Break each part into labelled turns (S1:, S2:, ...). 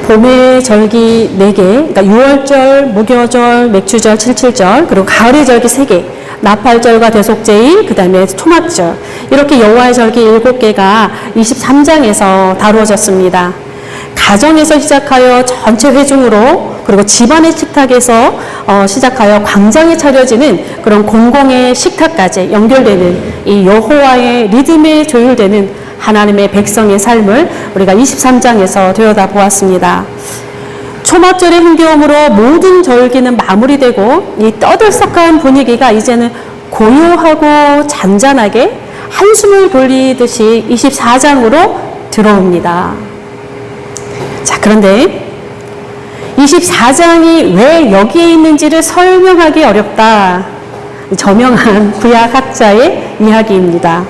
S1: 봄의 절기 4개, 그러니까 6월절, 무교절, 맥주절, 칠칠절, 그리고 가을의 절기 3개, 나팔절과 대속제일, 그 다음에 초막절, 이렇게 여호와의 절기 7개가 23장에서 다루어졌습니다. 가정에서 시작하여 전체 회중으로, 그리고 집안의 식탁에서 시작하여 광장에 차려지는 그런 공공의 식탁까지 연결되는 이 여호와의 리듬에 조율되는 하나님의 백성의 삶을 우리가 23장에서 들여다보았습니다. 초막절의 흥겨움으로 모든 절기는 마무리되고 이 떠들썩한 분위기가 이제는 고요하고 잔잔하게 한숨을 돌리듯이 24장으로 들어옵니다. 자, 그런데 24장이 왜 여기에 있는지를 설명하기 어렵다. 저명한 구약학자의 이야기입니다.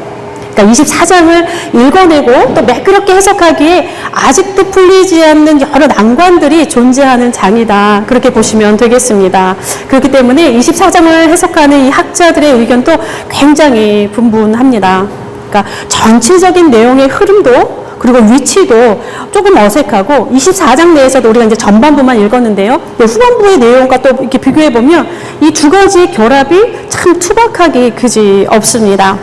S1: 그러니까 24장을 읽어내고 또 매끄럽게 해석하기에 아직도 풀리지 않는 여러 난관들이 존재하는 장이다. 그렇게 보시면 되겠습니다. 그렇기 때문에 24장을 해석하는 이 학자들의 의견도 굉장히 분분합니다. 그러니까 전체적인 내용의 흐름도 그리고 위치도 조금 어색하고 24장 내에서도 우리가 이제 전반부만 읽었는데요. 후반부의 내용과 또 이렇게 비교해보면 이 두 가지 결합이 참 투박하기 그지 없습니다.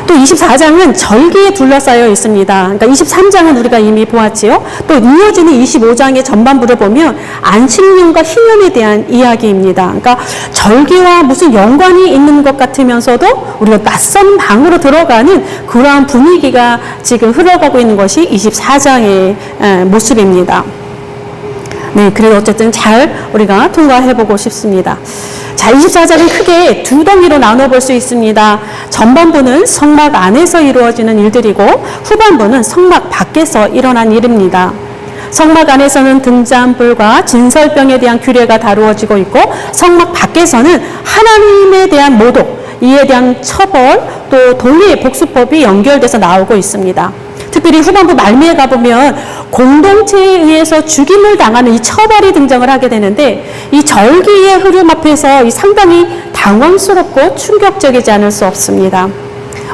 S1: 또 24장은 절기에 둘러싸여 있습니다. 그러니까 23장은 우리가 이미 보았지요. 또 이어지는 25장의 전반부를 보면 안식년과 희년에 대한 이야기입니다. 그러니까 절기와 무슨 연관이 있는 것 같으면서도 우리가 낯선 방으로 들어가는 그러한 분위기가 지금 흘러가고 있는 것이 24장의 모습입니다. 네, 그래도 어쨌든 잘 우리가 통과해보고 싶습니다. 자, 24장은 크게 두 덩이로 나눠볼 수 있습니다. 전반부는 성막 안에서 이루어지는 일들이고 후반부는 성막 밖에서 일어난 일입니다. 성막 안에서는 등잔불과 진설병에 대한 규례가 다루어지고 있고 성막 밖에서는 하나님에 대한 모독, 이에 대한 처벌, 또 도리의 복수법이 연결돼서 나오고 있습니다. 특별히 후반부 말미에 가보면 공동체에 의해서 죽임을 당하는 이 처벌이 등장을 하게 되는데 이 절기의 흐름 앞에서 이 상당히 당황스럽고 충격적이지 않을 수 없습니다.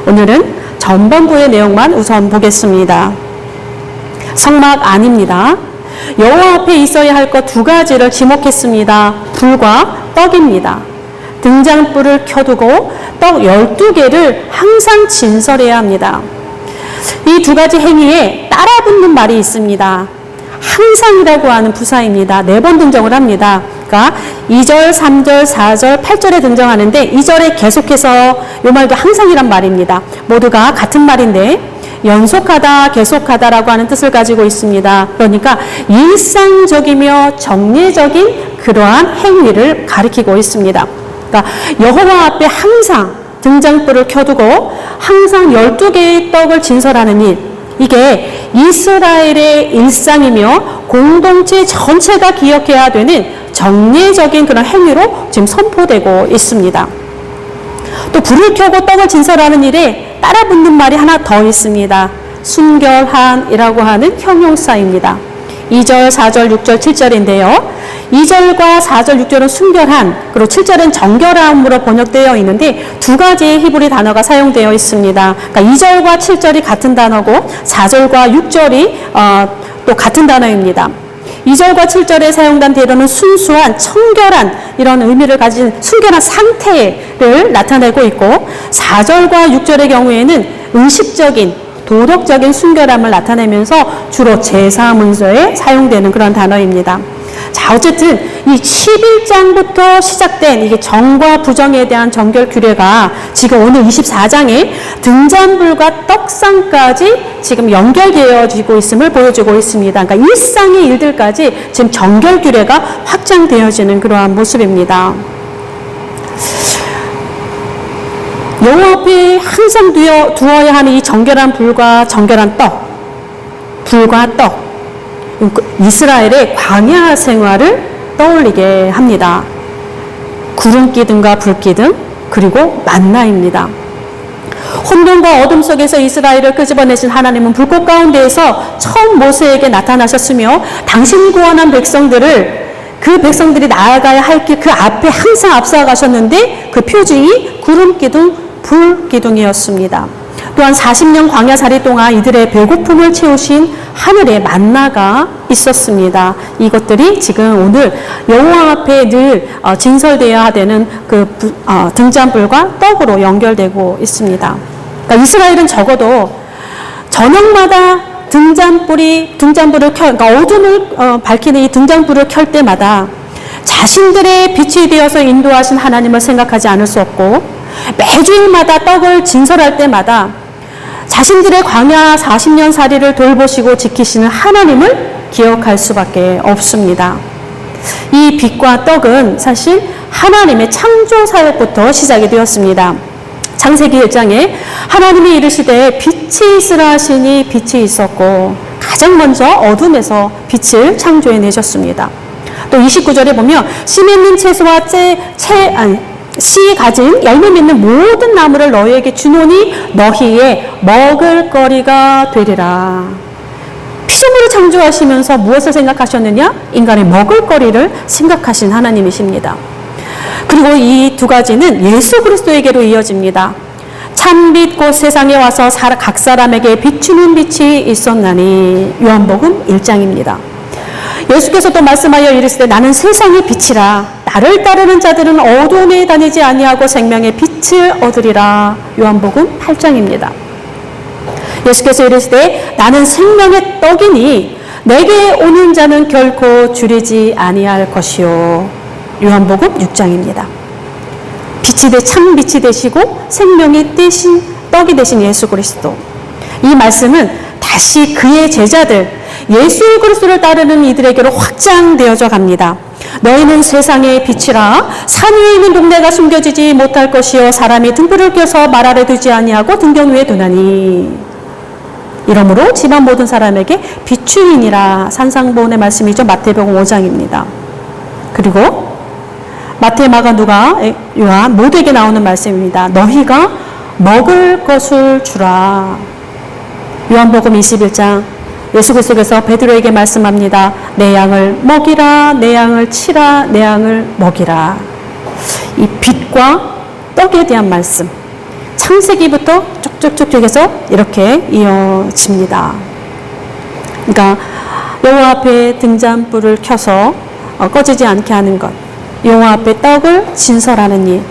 S1: 오늘은 전반부의 내용만 우선 보겠습니다. 성막 안입니다. 여호와 앞에 있어야 할 것 두 가지를 지목했습니다. 불과 떡입니다. 등잔불을 켜두고 떡 12개를 항상 진설해야 합니다. 이 두 가지 행위에 따라붙는 말이 있습니다. 항상이라고 하는 부사입니다. 4번 등장을 합니다. 그러니까 2절, 3절, 4절, 8절에 등장하는데 2절에 계속해서 이 말도 항상이란 말입니다. 모두가 같은 말인데 연속하다, 계속하다라고 하는 뜻을 가지고 있습니다. 그러니까 일상적이며 정례적인 그러한 행위를 가리키고 있습니다. 그러니까 여호와 앞에 항상 등잔불을 켜두고 항상 12개의 떡을 진설하는 일, 이게 이스라엘의 일상이며 공동체 전체가 기억해야 되는 정례적인 그런 행위로 지금 선포되고 있습니다. 또 불을 켜고 떡을 진설하는 일에 따라붙는 말이 하나 더 있습니다. 순결한이라고 하는 형용사입니다. 2절, 4절, 6절, 7절인데요. 2절과 4절, 6절은 순결한, 그리고 7절은 정결함으로 번역되어 있는데 두 가지의 히브리 단어가 사용되어 있습니다. 그러니까 2절과 7절이 같은 단어고 4절과 6절이 또 같은 단어입니다. 2절과 7절에 사용된 대로는 순수한, 청결한 이런 의미를 가진 순결한 상태를 나타내고 있고 4절과 6절의 경우에는 의식적인 도덕적인 순결함을 나타내면서 주로 제사 문서에 사용되는 그런 단어입니다. 자, 어쨌든 이 11장부터 시작된 이게 정과 부정에 대한 정결 규례가 지금 오늘 24장에 등잔불과 떡상까지 지금 연결되어지고 있음을 보여주고 있습니다. 그러니까 일상의 일들까지 지금 정결 규례가 확장되어지는 그러한 모습입니다. 여호와 앞에 항상 두어야 하는 이 정결한 불과 정결한 떡, 불과 떡, 이스라엘의 광야 생활을 떠올리게 합니다. 구름 기둥과 불 기둥, 그리고 만나입니다. 혼돈과 어둠 속에서 이스라엘을 끄집어내신 하나님은 불꽃 가운데에서 처음 모세에게 나타나셨으며 당신이 구원한 백성들을 그 백성들이 나아가야 할 길 그 앞에 항상 앞서가셨는데 그 표징이 구름 기둥, 불 기둥이었습니다. 또한 40년 광야살이 동안 이들의 배고픔을 채우신 하늘의 만나가 있었습니다. 이것들이 지금 오늘 여호와 앞에 늘 진설되어야 되는 그 등잔불과 떡으로 연결되고 있습니다. 그러니까 이스라엘은 적어도 저녁마다 등잔불을 그러니까 어둠을 밝히는 이 등잔불을 켤 때마다 자신들의 빛이 되어서 인도하신 하나님을 생각하지 않을 수 없고, 매주일마다 떡을 진설할 때마다 자신들의 광야 40년 살이를 돌보시고 지키시는 하나님을 기억할 수밖에 없습니다. 이 빛과 떡은 사실 하나님의 창조 사역부터 시작이 되었습니다. 창세기 1장에 하나님이 이르시되 빛이 있으라 하시니 빛이 있었고, 가장 먼저 어둠에서 빛을 창조해 내셨습니다. 또 29절에 보면 씨 맺는 채소와 씨 가진 열매 맺는 모든 나무를 너희에게 주노니 너희의 먹을거리가 되리라. 피조물을 창조하시면서 무엇을 생각하셨느냐? 인간의 먹을거리를 생각하신 하나님이십니다. 그리고 이 두 가지는 예수 그리스도에게로 이어집니다. 참빛 곧 세상에 와서 각 사람에게 비추는 빛이 있었나니. 요한복음 1장입니다. 예수께서 또 말씀하여 이르시되 나는 세상의 빛이라. 나를 따르는 자들은 어두움에 다니지 아니하고 생명의 빛을 얻으리라. 요한복음 8장입니다. 예수께서 이르시되 나는 생명의 떡이니 내게 오는 자는 결코 줄이지 아니할 것이요. 요한복음 6장입니다. 참 빛이 되시고 생명의 떡이 되신 예수 그리스도. 이 말씀은 다시 그의 제자들, 예수 그리스도를 따르는 이들에게로 확장되어져 갑니다. 너희는 세상의 빛이라. 산 위에 있는 동네가 숨겨지지 못할 것이요 사람이 등불을 켜서 말 아래 두지 아니하고 등경 위에 두나니. 이러므로 집안 모든 사람에게 비추이니라. 산상보훈의 말씀이죠. 마태복음 5장입니다. 그리고 마태, 마가, 누가, 요한 모두에게 나오는 말씀입니다. 너희가 먹을 것을 주라. 요한복음 21장 예수 그리스도께서 베드로에게 말씀합니다. 내 양을 먹이라, 내 양을 치라, 내 양을 먹이라. 이 빛과 떡에 대한 말씀, 창세기부터 쭉쭉쭉 해서 이렇게 이어집니다. 그러니까 여호와 앞에 등잔불을 켜서 꺼지지 않게 하는 것, 여호와 앞에 떡을 진설하는 일,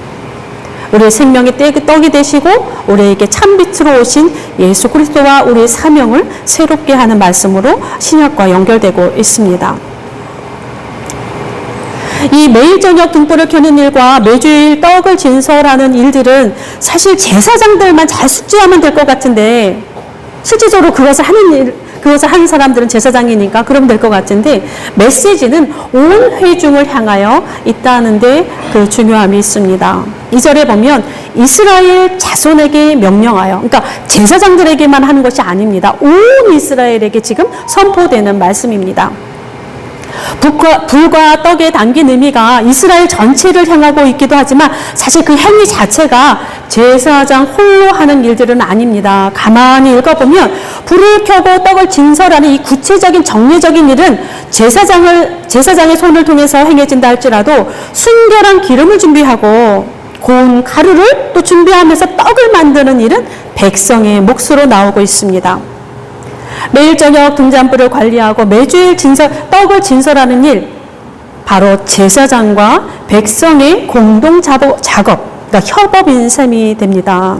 S1: 우리의 생명의 떡이 되시고 우리에게 참빛으로 오신 예수 그리스도와 우리의 사명을 새롭게 하는 말씀으로 신약과 연결되고 있습니다. 이 매일 저녁 등불을 켜는 일과 매주일 떡을 진설하는 일들은 사실 제사장들만 잘 숙지하면 될 것 같은데, 실질적으로 그것을 하는 사람들은 제사장이니까 그러면 될 것 같은데, 메시지는 온 회중을 향하여 있다는데 그 중요함이 있습니다. 2절에 보면 이스라엘 자손에게 명령하여, 그러니까 제사장들에게만 하는 것이 아닙니다. 온 이스라엘에게 지금 선포되는 말씀입니다. 불과 떡에 담긴 의미가 이스라엘 전체를 향하고 있기도 하지만 사실 그 행위 자체가 제사장 홀로 하는 일들은 아닙니다. 가만히 읽어보면 불을 켜고 떡을 진설하는 이 구체적인 정례적인 일은 제사장의 손을 통해서 행해진다 할지라도 순결한 기름을 준비하고 고운 가루를 또 준비하면서 떡을 만드는 일은 백성의 몫으로 나오고 있습니다. 매일 저녁 등잔불을 관리하고 매주일 떡을 진설하는 일, 바로 제사장과 백성의 공동 작업, 그러니까 협업인 셈이 됩니다.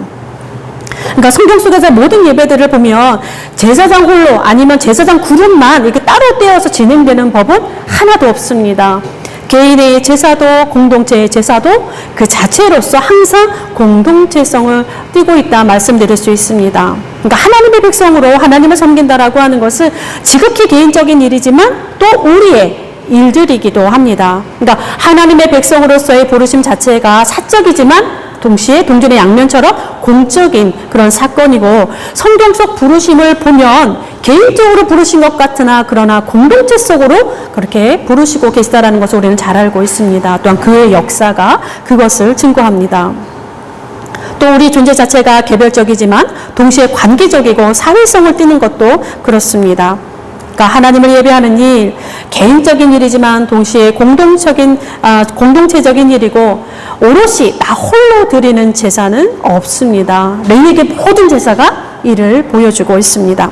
S1: 그러니까 성경 속에서 모든 예배들을 보면 제사장 홀로 아니면 제사장 그룹만 이렇게 따로 떼어서 진행되는 법은 하나도 없습니다. 개인의 제사도 공동체의 제사도 그 자체로서 항상 공동체성을 띠고 있다 말씀드릴 수 있습니다. 그러니까 하나님의 백성으로 하나님을 섬긴다라고 하는 것은 지극히 개인적인 일이지만 또 우리의 일들이기도 합니다. 그러니까 하나님의 백성으로서의 부르심 자체가 사적이지만 동시에 동전의 양면처럼 공적인 그런 사건이고, 성경 속 부르심을 보면 개인적으로 부르신 것 같으나 그러나 공동체 속으로 그렇게 부르시고 계시다라는 것을 우리는 잘 알고 있습니다. 또한 그의 역사가 그것을 증거합니다. 또 우리 존재 자체가 개별적이지만 동시에 관계적이고 사회성을 띠는 것도 그렇습니다. 그러니까 하나님을 예배하는 일, 개인적인 일이지만 동시에 공동체적인 일이고 오롯이 나 홀로 드리는 제사는 없습니다. 레위기의 모든 제사가 이를 보여주고 있습니다.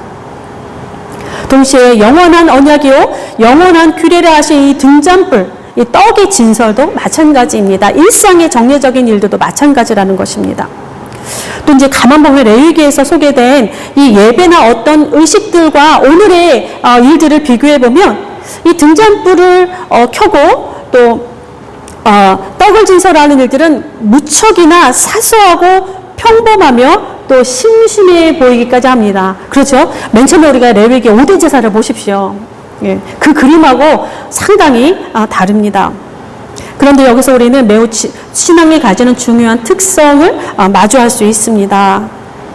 S1: 동시에 영원한 언약이요 영원한 규례를 하신 이 등잔불, 이 떡의 진설도 마찬가지입니다. 일상의 정례적인 일들도 마찬가지라는 것입니다. 또 이제 가만 보면 레위기에서 소개된 이 예배나 어떤 의식들과 오늘의 일들을 비교해 보면 이 등잔불을 켜고 또 떡을 진설하는 일들은 무척이나 사소하고 평범하며 또 심심해 보이기까지 합니다. 그렇죠? 맨 처음에 우리가 레위기 5대 제사를 보십시오. 예, 그 그림하고 상당히 다릅니다. 그런데 여기서 우리는 매우 신앙이 가지는 중요한 특성을 마주할 수 있습니다.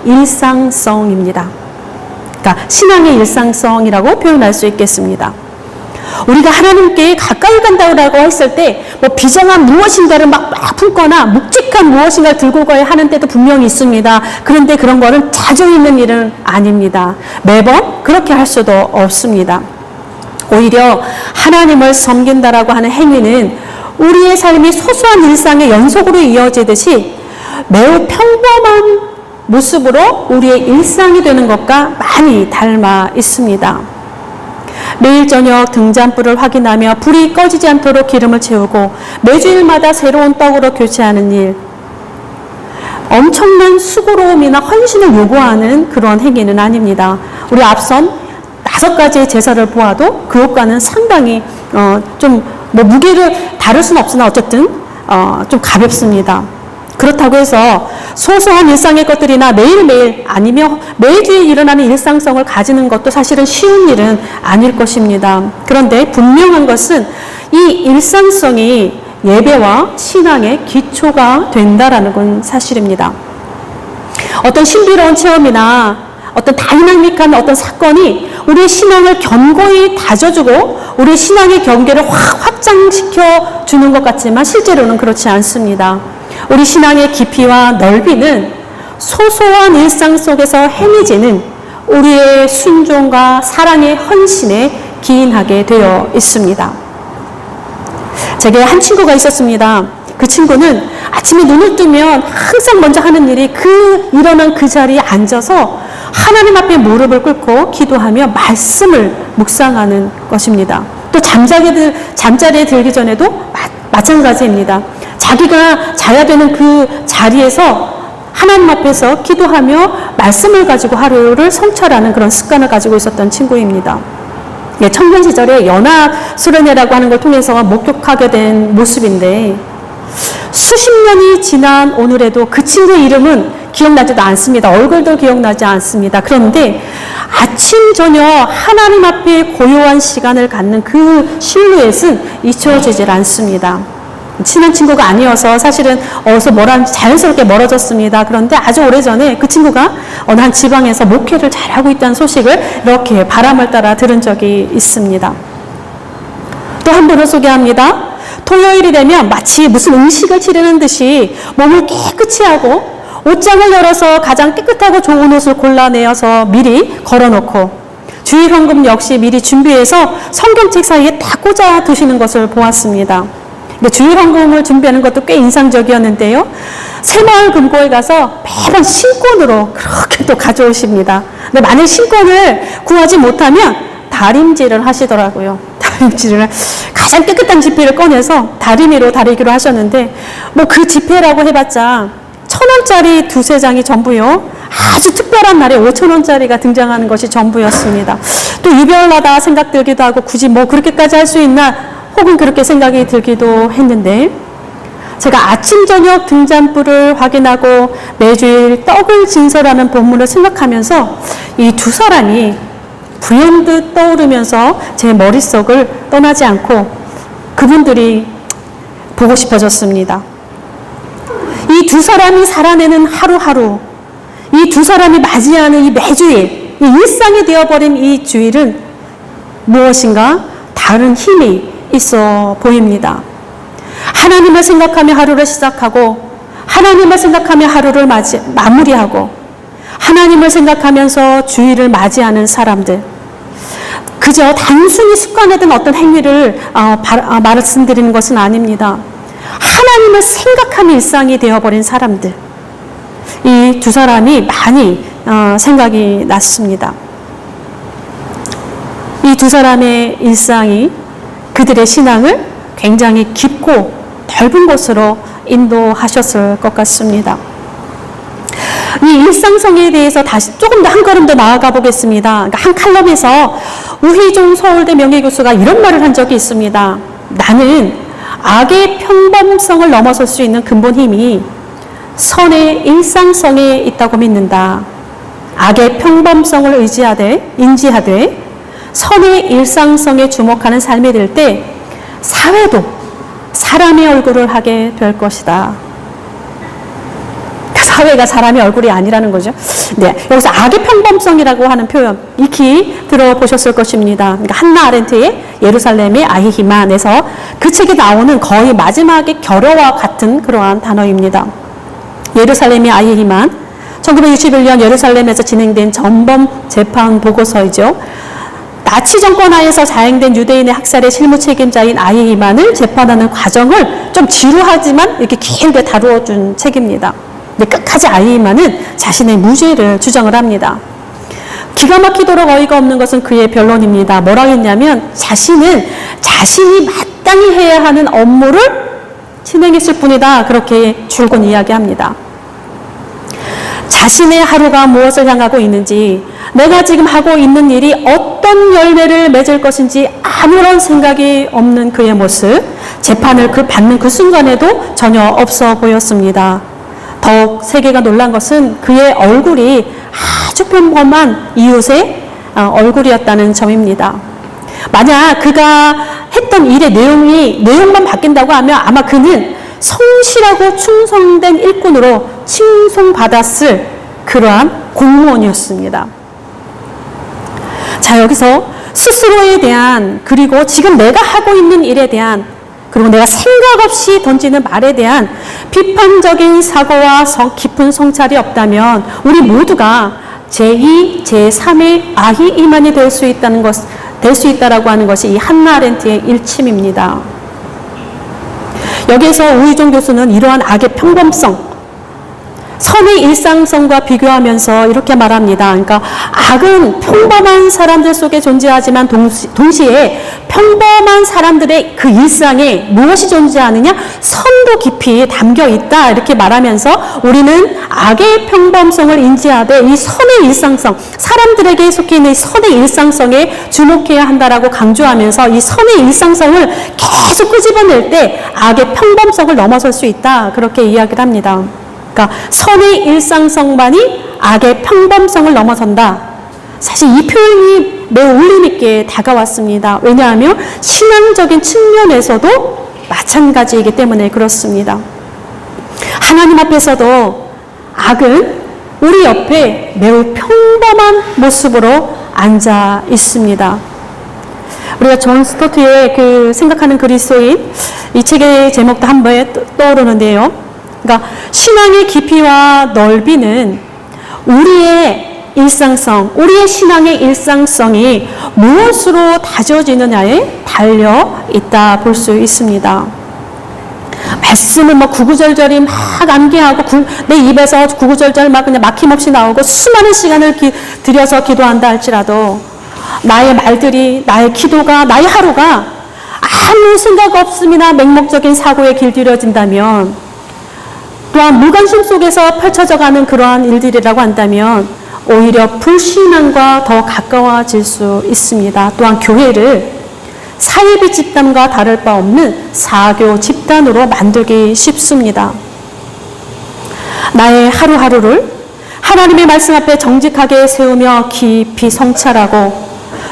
S1: 일상성입니다. 그러니까 신앙의 일상성이라고 표현할 수 있겠습니다. 우리가 하나님께 가까이 간다고 했을 때 뭐 비장한 무엇인가를 막 품거나 묵직한 무엇인가를 들고 가야 하는 때도 분명히 있습니다. 그런데 그런 거는 자주 있는 일은 아닙니다. 매번 그렇게 할 수도 없습니다. 오히려 하나님을 섬긴다라고 하는 행위는 우리의 삶이 소소한 일상의 연속으로 이어지듯이 매우 평범한 모습으로 우리의 일상이 되는 것과 많이 닮아 있습니다. 매일 저녁 등잔불을 확인하며 불이 꺼지지 않도록 기름을 채우고 매주일마다 새로운 떡으로 교체하는 일, 엄청난 수고로움이나 헌신을 요구하는 그런 행위는 아닙니다. 우리 앞선 5가지의 제사를 보아도 그것과는 상당히 무게를 다룰 수는 없으나 어쨌든 좀 가볍습니다. 그렇다고 해서 소소한 일상의 것들이나 매일매일 아니면 매주에 일어나는 일상성을 가지는 것도 사실은 쉬운 일은 아닐 것입니다. 그런데 분명한 것은 이 일상성이 예배와 신앙의 기초가 된다라는 건 사실입니다. 어떤 신비로운 체험이나 어떤 다이나믹한 어떤 사건이 우리의 신앙을 견고히 다져주고 우리의 신앙의 경계를 확장시켜 주는 것 같지만 실제로는 그렇지 않습니다. 우리 신앙의 깊이와 넓이는 소소한 일상 속에서 헤매지는 우리의 순종과 사랑의 헌신에 기인하게 되어 있습니다. 제게 한 친구가 있었습니다. 그 친구는 아침에 눈을 뜨면 항상 먼저 하는 일이 일어난 그 자리에 앉아서 하나님 앞에 무릎을 꿇고 기도하며 말씀을 묵상하는 것입니다. 또 잠자리에 들기 전에도 마찬가지입니다. 자기가 자야 되는 그 자리에서 하나님 앞에서 기도하며 말씀을 가지고 하루를 성찰하는 그런 습관을 가지고 있었던 친구입니다. 예, 청년 시절에 연합수련회라고 하는 걸 통해서 목격하게 된 모습인데 수십 년이 지난 오늘에도 그 친구의 이름은 기억나지도 않습니다. 얼굴도 기억나지 않습니다. 그런데 아침 저녁 하나님 앞에 고요한 시간을 갖는 그 실루엣은 잊혀지질 않습니다. 친한 친구가 아니어서 사실은 어디서 자연스럽게 멀어졌습니다. 그런데 아주 오래전에 그 친구가 어느 한 지방에서 목회를 잘하고 있다는 소식을 이렇게 바람을 따라 들은 적이 있습니다. 또 한 분을 소개합니다. 토요일이 되면 마치 무슨 음식을 치르는 듯이 몸을 깨끗이 하고 옷장을 열어서 가장 깨끗하고 좋은 옷을 골라내어서 미리 걸어놓고 주일 헌금 역시 미리 준비해서 성경책 사이에 딱 꽂아 두시는 것을 보았습니다. 주일 헌금을 준비하는 것도 꽤 인상적이었는데요. 새마을 금고에 가서 매번 신권으로 그렇게 또 가져오십니다. 근데 만약 신권을 구하지 못하면 다림질을 하시더라고요. 다림질을 가장 깨끗한 지폐를 꺼내서 다리미로 다리기로 하셨는데 그 지폐라고 해봤자 1,000원짜리 2-3장이 전부요. 아주 특별한 날에 5,000원짜리가 등장하는 것이 전부였습니다. 또 유별나다 생각 들기도 하고 굳이 그렇게까지 할 수 있나 혹은 그렇게 생각이 들기도 했는데 제가 아침 저녁 등잔불을 확인하고 매주일 떡을 진설하는 본문을 생각하면서 이 두 사람이 불현듯 떠오르면서 제 머릿속을 떠나지 않고 그분들이 보고 싶어졌습니다. 이 두 사람이 살아내는 하루하루, 이 두 사람이 맞이하는 이 매주일, 이 일상이 되어버린 이 주일은 무엇인가 다른 힘이 있어 보입니다. 하나님을 생각하며 하루를 시작하고 하나님을 생각하며 하루를 마무리하고 하나님을 생각하면서 주일을 맞이하는 사람들, 그저 단순히 습관화된 어떤 행위를 말씀드리는 것은 아닙니다. 하나님을 생각하는 일상이 되어버린 사람들, 이 두 사람이 많이 생각이 났습니다. 이 두 사람의 일상이 그들의 신앙을 굉장히 깊고 넓은 곳으로 인도하셨을 것 같습니다. 이 일상성에 대해서 다시 조금 더 한 걸음 더 나아가 보겠습니다. 그러니까 한 칼럼에서 우희종 서울대 명예교수가 이런 말을 한 적이 있습니다. 나는 악의 평범성을 넘어설 수 있는 근본 힘이 선의 일상성에 있다고 믿는다. 악의 평범성을 인지하되 선의 일상성에 주목하는 삶이 될 때 사회도 사람의 얼굴을 하게 될 것이다. 사회가 사람의 얼굴이 아니라는 거죠. 네, 여기서 악의 평범성이라고 하는 표현 익히 들어보셨을 것입니다. 그러니까 한나 아렌트의 예루살렘의 아히히만에서 그 책에 나오는 거의 마지막의 결어와 같은 그러한 단어입니다. 예루살렘의 아히히만, 1961년 예루살렘에서 진행된 전범 재판 보고서이죠. 나치 정권 하에서 자행된 유대인의 학살의 실무 책임자인 아히히만을 재판하는 과정을 좀 지루하지만 이렇게 길게 다루어준 책입니다. 근데 끝까지 아히히만은 자신의 무죄를 주장을 합니다. 기가 막히도록 어이가 없는 것은 그의 변론입니다. 뭐라고 했냐면 자신이 마땅히 해야 하는 업무를 진행했을 뿐이다. 그렇게 줄곧 이야기합니다. 자신의 하루가 무엇을 향하고 있는지, 내가 지금 하고 있는 일이 어떤 열매를 맺을 것인지 아무런 생각이 없는 그의 모습, 재판을 받는 그 순간에도 전혀 없어 보였습니다. 더욱 세계가 놀란 것은 그의 얼굴이 아주 평범한 이웃의 얼굴이었다는 점입니다. 만약 그가 했던 일의 내용만 바뀐다고 하면 아마 그는 성실하고 충성된 일꾼으로 칭송받았을 그러한 공무원이었습니다. 자, 여기서 스스로에 대한, 그리고 지금 내가 하고 있는 일에 대한, 그리고 내가 생각 없이 던지는 말에 대한 비판적인 사고와 깊은 성찰이 없다면 우리 모두가 제2, 제3의 아히히만이 될 수 있다라고 하는 것이 이 한나 아렌트의 일침입니다. 여기에서 우희종 교수는 이러한 악의 평범성, 선의 일상성과 비교하면서 이렇게 말합니다. 그러니까 악은 평범한 사람들 속에 존재하지만 동시에 평범한 사람들의 그 일상에 무엇이 존재하느냐? 선도 깊이 담겨 있다. 이렇게 말하면서 우리는 악의 평범성을 인지하되 이 선의 일상성, 사람들에게 속해 있는 선의 일상성에 주목해야 한다라고 강조하면서 이 선의 일상성을 계속 끄집어낼 때 악의 평범성을 넘어설 수 있다. 그렇게 이야기를 합니다. 그러니까 선의 일상성만이 악의 평범성을 넘어선다. 사실 이 표현이 매우 울림있게 다가왔습니다. 왜냐하면 신앙적인 측면에서도 마찬가지이기 때문에 그렇습니다. 하나님 앞에서도 악은 우리 옆에 매우 평범한 모습으로 앉아 있습니다. 우리가 존 스토트의 그 생각하는 그리스도인, 이 책의 제목도 한 번에 떠오르는데요. 그러니까 신앙의 깊이와 넓이는 우리의 일상성, 우리의 신앙의 일상성이 무엇으로 다져지느냐에 달려 있다 볼 수 있습니다. 말씀을 구구절절히 막 암기하고 내 입에서 구구절절 막 그냥 막힘없이 나오고 수많은 시간을 들여서 기도한다 할지라도 나의 말들이, 나의 기도가, 나의 하루가 아무 생각 없음이나 맹목적인 사고에 길들여진다면, 또한 무관심 속에서 펼쳐져가는 그러한 일들이라고 한다면 오히려 불신앙과 더 가까워질 수 있습니다. 또한 교회를 사이비 집단과 다를 바 없는 사교 집단으로 만들기 쉽습니다. 나의 하루하루를 하나님의 말씀 앞에 정직하게 세우며 깊이 성찰하고,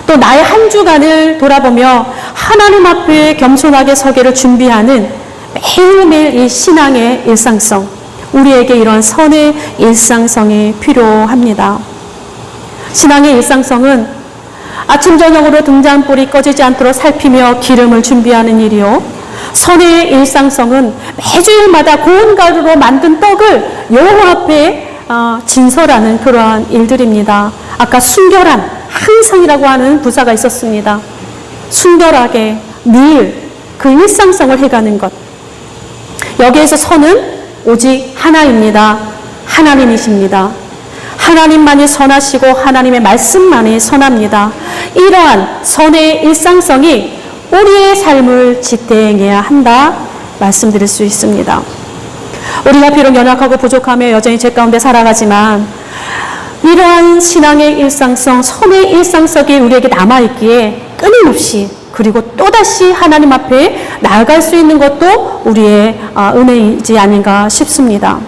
S1: 또 나의 한 주간을 돌아보며 하나님 앞에 겸손하게 서기를 준비하는 매일매일 이 신앙의 일상성, 우리에게 이런 선의 일상성이 필요합니다. 신앙의 일상성은 아침 저녁으로 등잔불이 꺼지지 않도록 살피며 기름을 준비하는 일이요, 선의 일상성은 매주일마다 고운 가루로 만든 떡을 여호와 앞에 진설하는 그러한 일들입니다. 아까 순결한 항상이라고 하는 부사가 있었습니다. 순결하게 늘 그 일상성을 해가는 것. 여기에서 선은 오직 하나입니다. 하나님이십니다. 하나님만이 선하시고 하나님의 말씀만이 선합니다. 이러한 선의 일상성이 우리의 삶을 지탱해야 한다 말씀드릴 수 있습니다. 우리가 비록 연약하고 부족하며 여전히 죄 가운데 살아가지만 이러한 신앙의 일상성, 선의 일상성이 우리에게 남아있기에 끊임없이 그리고 또다시 하나님 앞에 나아갈 수 있는 것도 우리의 은혜이지 아닌가 싶습니다.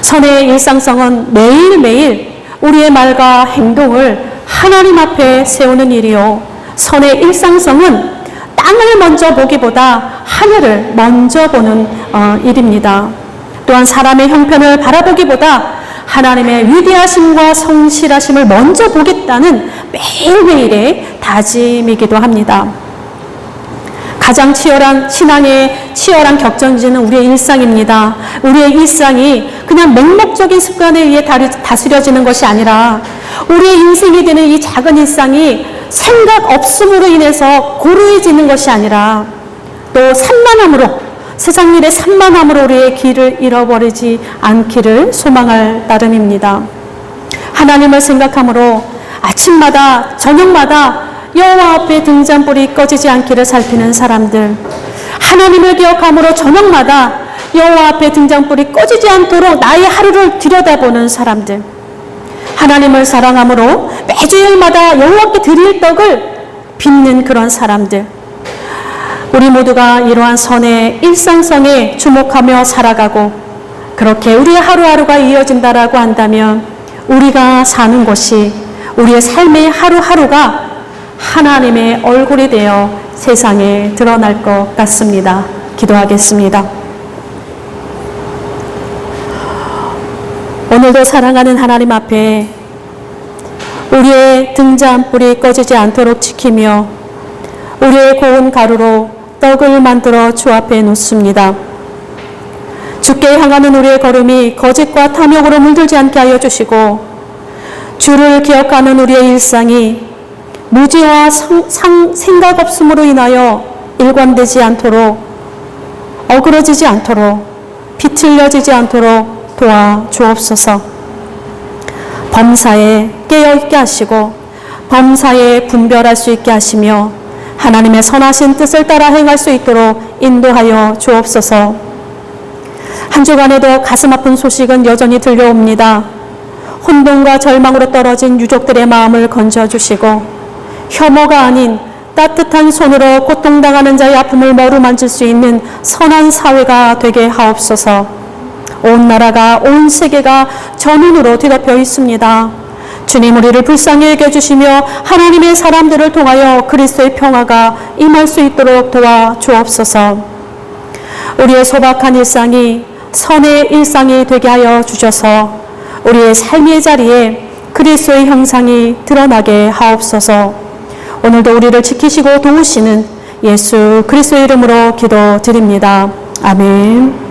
S1: 선의 일상성은 매일매일 우리의 말과 행동을 하나님 앞에 세우는 일이요. 선의 일상성은 땅을 먼저 보기보다 하늘을 먼저 보는 일입니다. 또한 사람의 형편을 바라보기보다 하나님의 위대하심과 성실하심을 먼저 보겠다는 매일매일의 다짐이기도 합니다. 가장 치열한 신앙의 치열한 격전지는 우리의 일상입니다. 우리의 일상이 그냥 맹목적인 습관에 의해 다스려지는 것이 아니라 우리의 인생이 되는 이 작은 일상이 생각 없음으로 인해서 고루해지는 것이 아니라 또 산만함으로 세상 일의 산만함으로 우리의 길을 잃어버리지 않기를 소망할 따름입니다. 하나님을 생각함으로 아침마다 저녁마다 여호와 앞에 등잔불이 꺼지지 않기를 살피는 사람들, 하나님을 기억함으로 저녁마다 여호와 앞에 등잔불이 꺼지지 않도록 나의 하루를 들여다보는 사람들, 하나님을 사랑함으로 매주일마다 여호와께 드릴 떡을 빚는 그런 사람들, 우리 모두가 이러한 선의 일상성에 주목하며 살아가고 그렇게 우리의 하루하루가 이어진다라고 한다면 우리가 사는 것이 우리의 삶의 하루하루가 하나님의 얼굴이 되어 세상에 드러날 것 같습니다. 기도하겠습니다. 오늘도 사랑하는 하나님 앞에 우리의 등잔불이 꺼지지 않도록 지키며 우리의 고운 가루로 떡을 만들어 주 앞에 놓습니다. 주께 향하는 우리의 걸음이 거짓과 탐욕으로 물들지 않게 하여 주시고 주를 기억하는 우리의 일상이 무지와 생각 없음으로 인하여 일관되지 않도록 어그러지지 않도록 비틀려지지 않도록 도와 주옵소서. 범사에 깨어있게 하시고 범사에 분별할 수 있게 하시며 하나님의 선하신 뜻을 따라 행할 수 있도록 인도하여 주옵소서. 한 주간에도 가슴 아픈 소식은 여전히 들려옵니다. 혼돈과 절망으로 떨어진 유족들의 마음을 건져주시고 혐오가 아닌 따뜻한 손으로 고통당하는 자의 아픔을 머루만질 수 있는 선한 사회가 되게 하옵소서. 온 나라가 온 세계가 전운으로 뒤덮여 있습니다. 주님, 우리를 불쌍히 여겨주시며 하나님의 사람들을 통하여 그리스도의 평화가 임할 수 있도록 도와주옵소서. 우리의 소박한 일상이 선의 일상이 되게 하여 주셔서 우리의 삶의 자리에 그리스도의 형상이 드러나게 하옵소서. 오늘도 우리를 지키시고 도우시는 예수 그리스도의 이름으로 기도드립니다. 아멘.